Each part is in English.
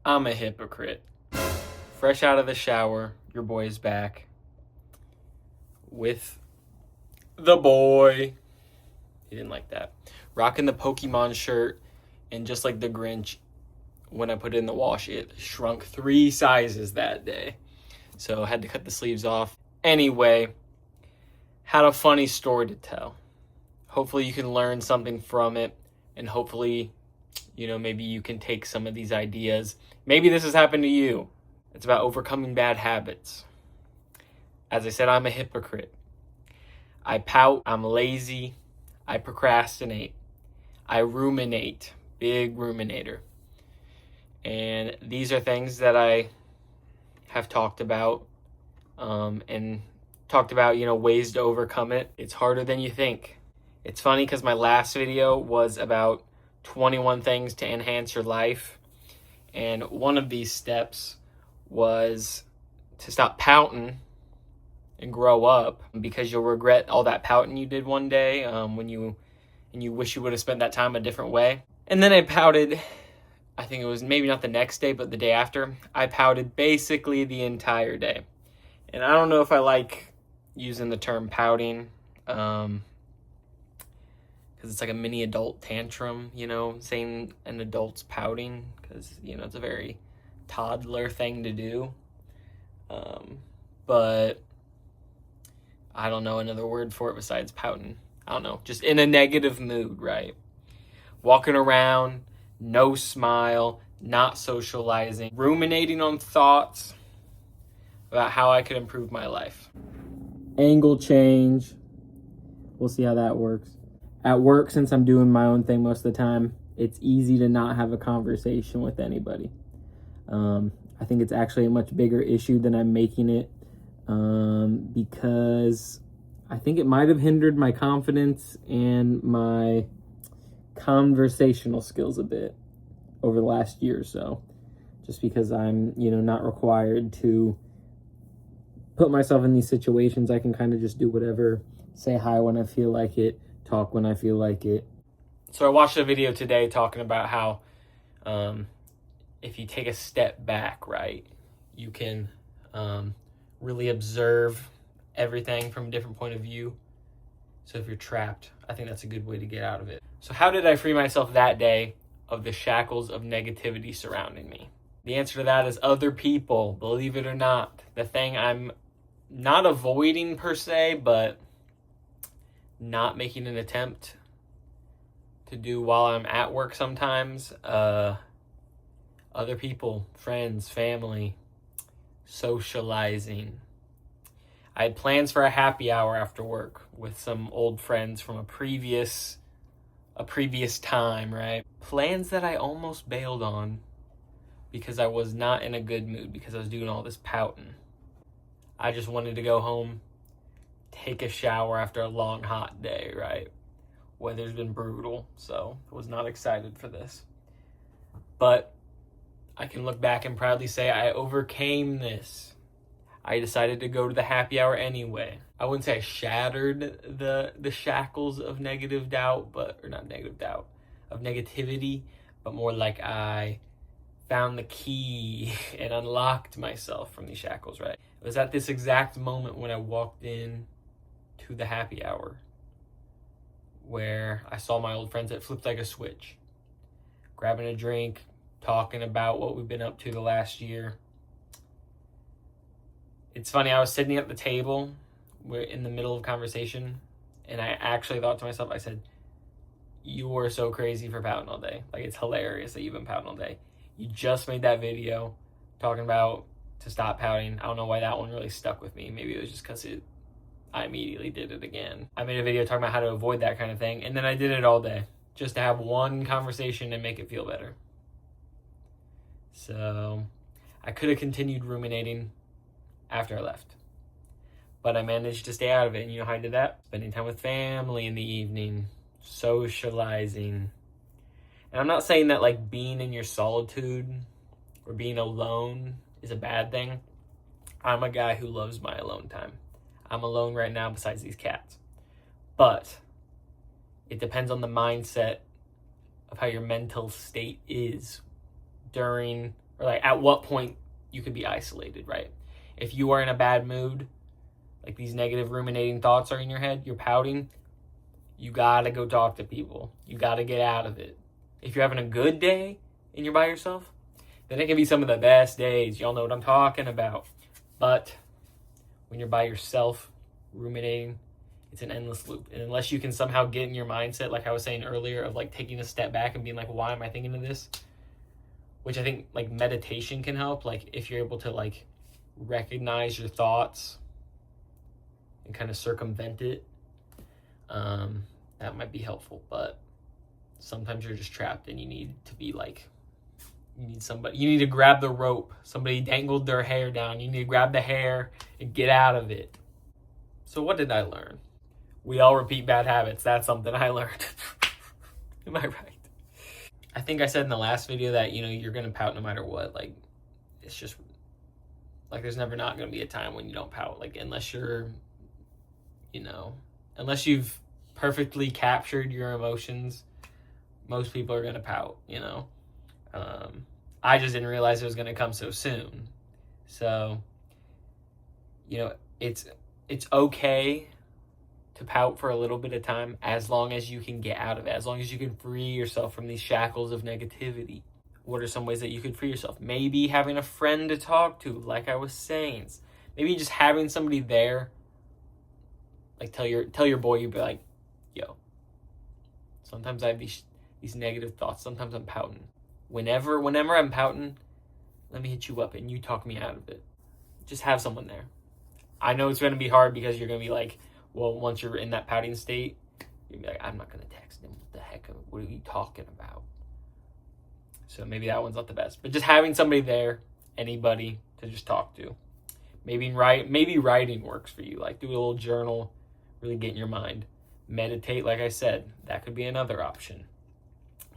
I'm a hypocrite. Fresh out of the shower, your boy is back with the boy. He didn't like that. Rocking the Pokemon shirt, and just like the Grinch, when I put it in the wash, it shrunk 3 sizes that day. So I had to cut the sleeves off. Anyway, had a funny story to tell. Hopefully you can learn something from it, and hopefully, maybe you can take some of these ideas. Maybe this has happened to you. It's about overcoming bad habits. As I said, I'm a hypocrite. I pout, I'm lazy, I procrastinate, I ruminate, big ruminator. And these are things that I have talked about, and talked about, ways to overcome it. It's harder than you think. It's funny because my last video was about 21 things to enhance your life. And one of these steps was to stop pouting and grow up, because you'll regret all that pouting you did one day, when you wish you would have spent that time a different way. And then I pouted, I think it was maybe not the next day, but the day after. I pouted basically the entire day. And I don't know if I like using the term pouting, because it's like a mini adult tantrum, saying an adult's pouting, because, it's a very toddler thing to do. But I don't know another word for it besides pouting. I don't know, just in a negative mood, right? Walking around, no smile, not socializing, ruminating on thoughts about how I could improve my life. Angle change. We'll see how that works. At work, since I'm doing my own thing most of the time, it's easy to not have a conversation with anybody. I think it's actually a much bigger issue than I'm making it, because I think it might have hindered my confidence and my conversational skills a bit over the last year or so, just because I'm, not required to put myself in these situations. I can kind of just do whatever, say hi when I feel like it, talk when I feel like it. So I watched a video today talking about how if you take a step back, right, you can really observe everything from a different point of view. So if you're trapped, I think that's a good way to get out of it. So how did I free myself that day of the shackles of negativity surrounding me? The answer to that is other people, believe it or not. The thing I'm not avoiding per se, but not making an attempt to do while I'm at work sometimes. Other people, friends, family, socializing. I had plans for a happy hour after work with some old friends from a previous time, right? Plans that I almost bailed on because I was not in a good mood, because I was doing all this pouting. I just wanted to go home, take a shower after a long, hot day, right? Weather's been brutal, so I was not excited for this. But I can look back and proudly say I overcame this. I decided to go to the happy hour anyway. I wouldn't say I shattered the shackles of negative doubt, of negativity, but more like I found the key and unlocked myself from these shackles, right? It was at this exact moment when I walked in to the happy hour where I saw my old friends. It flipped like a switch. Grabbing a drink, talking about what we've been up to the last year. It's funny, I was sitting at the table, we're in the middle of conversation, and I actually thought to myself, I said, you are so crazy for pouting all day. Like, it's hilarious that you've been pouting all day. You just made that video talking about to stop pouting. I don't know why that one really stuck with me. Maybe it was just because I immediately did it again. I made a video talking about how to avoid that kind of thing, and then I did it all day just to have one conversation and make it feel better. So I could have continued ruminating after I left, but I managed to stay out of it. And you know how I did that? Spending time with family in the evening, socializing. And I'm not saying that like being in your solitude or being alone is a bad thing. I'm a guy who loves my alone time. I'm alone right now besides these cats. But it depends on the mindset of how your mental state is during or like at what point you could be isolated, right? If you are in a bad mood, like these negative ruminating thoughts are in your head, you're pouting, you gotta go talk to people. You gotta get out of it. If you're having a good day and you're by yourself, then it can be some of the best days. Y'all know what I'm talking about. But when you're by yourself, ruminating, it's an endless loop. And unless you can somehow get in your mindset, like I was saying earlier, of like taking a step back and being like, why am I thinking of this? Which I think like meditation can help. Like if you're able to like recognize your thoughts and kind of circumvent it, that might be helpful. But sometimes you're just trapped and you need to be like, you need to grab the rope. Somebody dangled their hair down. You need to grab the hair and get out of it. So what did I learn? We all repeat bad habits. That's something I learned. Am I right? I think I said in the last video that, you know, you're going to pout no matter what. Like, it's just, like, there's never not going to be a time when you don't pout. Like, unless you're, you know, unless you've perfectly captured your emotions, most people are going to pout, you know. I just didn't realize it was going to come so soon. So, you know, it's okay to pout for a little bit of time as long as you can get out of it, as long as you can free yourself from these shackles of negativity. What are some ways that you could free yourself? Maybe having a friend to talk to, like I was saying. Maybe just having somebody there, like tell your boy, you'd be like, yo, sometimes I have these negative thoughts. Sometimes I'm pouting. Whenever I'm pouting, let me hit you up and you talk me out of it. Just have someone there. I know it's going to be hard because you're going to be like, well, once you're in that pouting state, you'll be like, I'm not going to text him. What the heck? What are you talking about? So maybe that one's not the best. But just having somebody there, anybody to just talk to. Maybe writing works for you. Like do a little journal, really get in your mind. Meditate, like I said, that could be another option.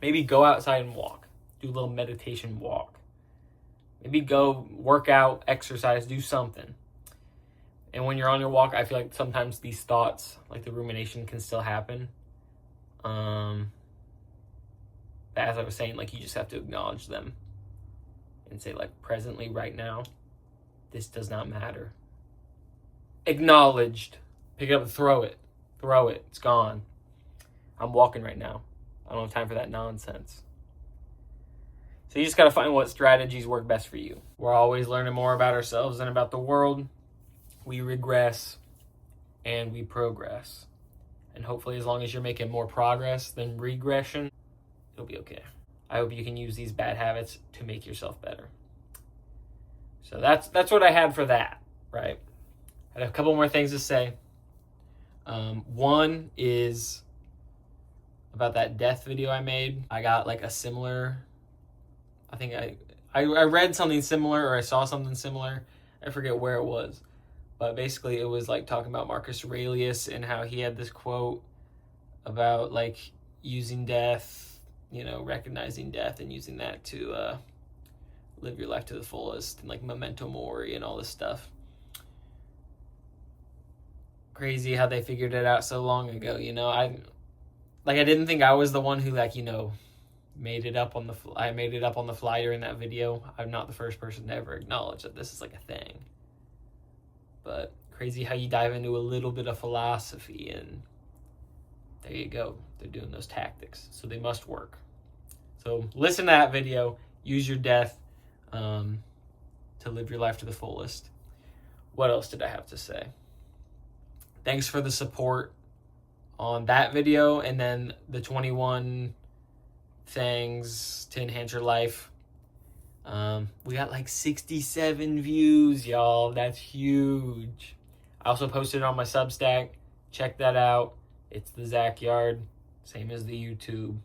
Maybe go outside and walk. Do a little meditation walk. Maybe go work out, exercise, do something. And when you're on your walk, I feel like sometimes these thoughts, like the rumination, can still happen. But as I was saying, like you just have to acknowledge them and say, like, presently, right now, this does not matter. Acknowledged. Pick it up and throw it. Throw it. It's gone. I'm walking right now. I don't have time for that nonsense. So you just got to find what strategies work best for you. We're always learning more about ourselves and about the world. We regress and we progress. And hopefully as long as you're making more progress than regression, it'll be okay. I hope you can use these bad habits to make yourself better. So that's what I had for that, right? I had a couple more things to say. One is about that death video I made. I got like a similar, I think I read something similar or I saw something similar. I forget where it was. But basically it was like talking about Marcus Aurelius and how he had this quote about like using death, you know, recognizing death and using that to live your life to the fullest and like memento mori and all this stuff. Crazy how they figured it out so long ago, you know. I didn't think I was the one who like, you know, made it up on the fly during that video. I'm not the first person to ever acknowledge that this is like a thing. But crazy how you dive into a little bit of philosophy and there you go. They're doing those tactics. So they must work. So listen to that video. Use your death to live your life to the fullest. What else did I have to say? Thanks for the support on that video and then the 21 things to enhance your life. We got like 67 views, y'all. That's huge. I also posted it on my Substack. Check that out. It's the Zach Yard, same as the YouTube.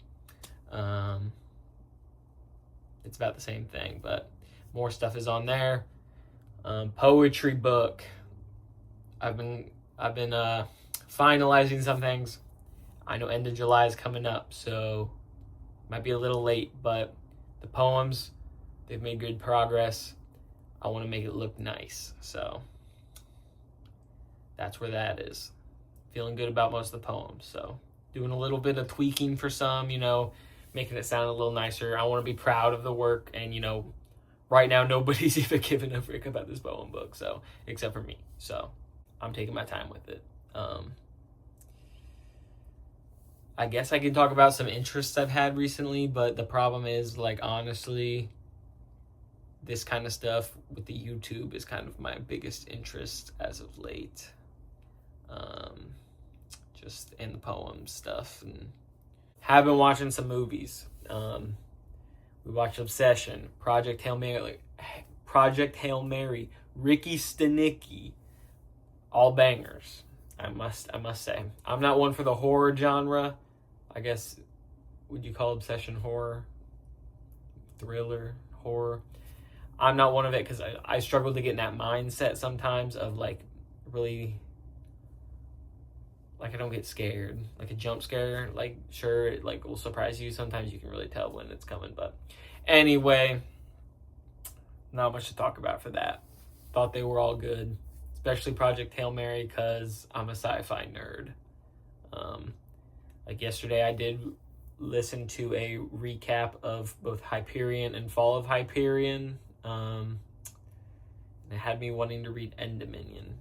It's about the same thing, but more stuff is on there. Poetry book. I've been finalizing some things. I know end of July is coming up, so might be a little late, but the poems, they've made good progress. I want to make it look nice, so that's where that is. Feeling good about most of the poems, so doing a little bit of tweaking for some, you know, making it sound a little nicer. I want to be proud of the work and, you know, right now nobody's even giving a frick about this poem book, so except for me. So I'm taking my time with it. I guess I can talk about some interests I've had recently, but the problem is, like, honestly, this kind of stuff with the YouTube is kind of my biggest interest as of late. Just in the poem stuff, and have been watching some movies. We watched Obsession, Project Hail Mary, Ricky Stenicki, all bangers. I must say, I'm not one for the horror genre. I guess, would you call Obsession horror? Thriller, horror? I'm not one of it because I struggle to get in that mindset sometimes of, like, really, like, I don't get scared. Like a jump scare, like, sure, it, like, will surprise you. Sometimes you can really tell when it's coming. But anyway, not much to talk about for that. Thought they were all good, especially Project Hail Mary, because I'm a sci-fi nerd. Like yesterday, I did listen to a recap of both Hyperion and Fall of Hyperion. And it had me wanting to read End Dominion,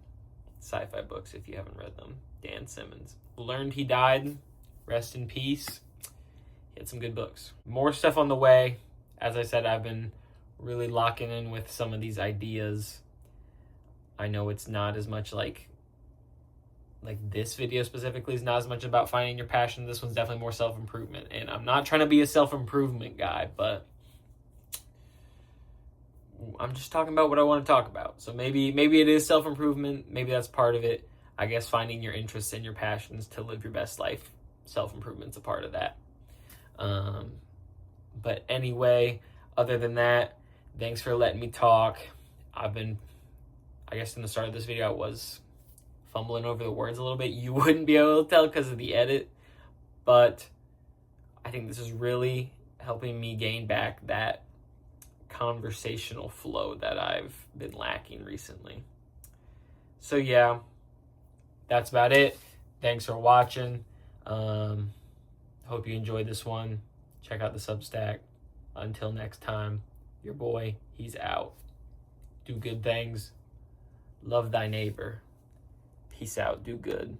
sci-fi books, if you haven't read them. Dan Simmons. Learned he died. Rest in peace. He had some good books. More stuff on the way. As I said, I've been really locking in with some of these ideas. I know it's not as much like this video specifically is not as much about finding your passion. This one's definitely more self-improvement. And I'm not trying to be a self-improvement guy, but I'm just talking about what I want to talk about. So maybe it is self-improvement. Maybe that's part of it. I guess finding your interests and your passions to live your best life. Self-improvement's a part of that. But anyway, other than that, thanks for letting me talk. I guess in the start of this video, I was fumbling over the words a little bit. You wouldn't be able to tell because of the edit, but I think this is really helping me gain back that conversational flow that I've been lacking recently. So yeah, that's about it. Thanks for watching. Hope you enjoyed this one. Check out the Substack. Until next time, your boy, he's out. Do good things. Love thy neighbor. Peace out. Do good.